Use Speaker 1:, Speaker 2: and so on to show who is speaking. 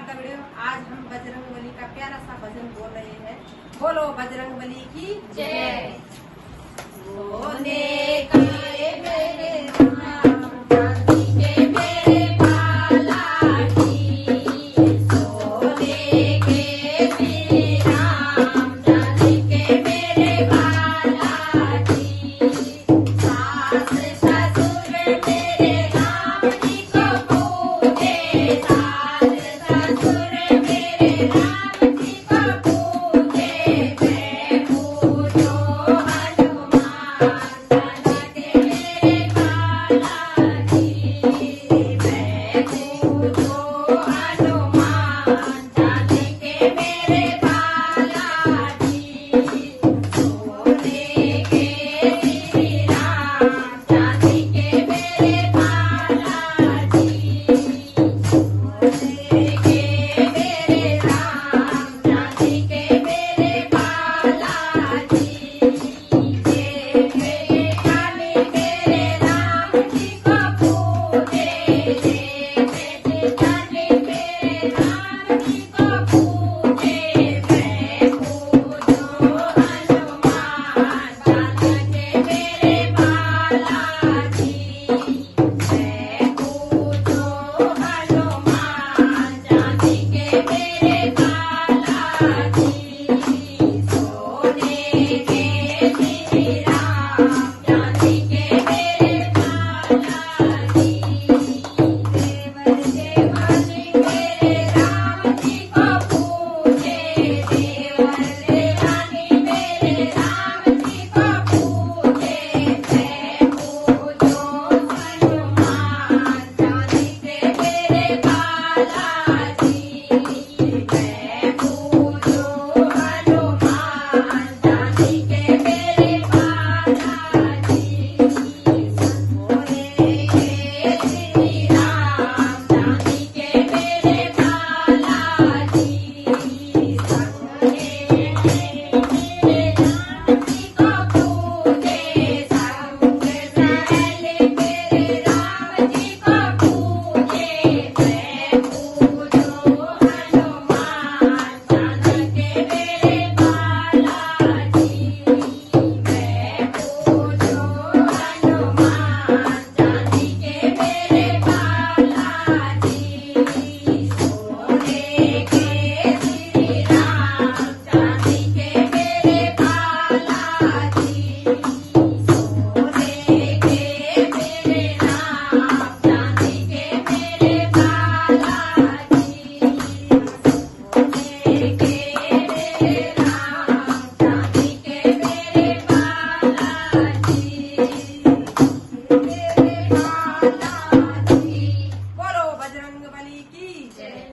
Speaker 1: तगड़े। आज हम बजरंगबली का प्यारा सा भजन बोल रहे हैं। बोलो बजरंगबली की जय। सोने के मेरे राम, चांदी के मेरे बाला जी। सोने के मेरे राम, चांदी के मेरे बाला जी। सास ससुर मेरे राम जी को पूजे, सास ससुर मेरे राम जी को पूजे। मैं पूजो हनुमान चांदी के मेरे बाला जी। मैं पूजो हनुमान चांदी के मेरे बाला जी। सोने के श्री राम, चांदी के मेरे बाला जी। सोने के मेरे राम, चांदी के मेरे बाला जी। ये मेरे काली मेरे राम जी को पूजे, ये मेरे काली मेरे राम जी को पूजे। मैं पूजो हनुमान चांदी के मेरे बाला जी। मैं पूजो हनुमान चांदी के मेरे बाला जी। सोने के श्री राम, चांदी के मेरे बाला जी। देवर देवानी मेरे राम जी को पूजे, देवर देवानी मेरे राम जी को पूजे। मैं पूजो हनुमान चांदी के मेरे बाला जी। मैं पूजो हनुमान चांदी के मेरे बाला जी। सोने के श्री राम, चांदी के मेरे बाला जी। सोने के मेरे राम जी को पूजे, संग सहले मेरे राम जी को पूजे। मैं पूजो हनुमान चांदी के मेरे बाला जी। मैं पूजो हनुमान चांदी के मेरे बाला जी। सोने के श्री राम, चांदी के मेरे बाला जी। सोने के मेरे राम, चांदी के मेरे बाला जी। सोने के मेरे राम, चांदी के मेरे बाला जी। मेरे बाला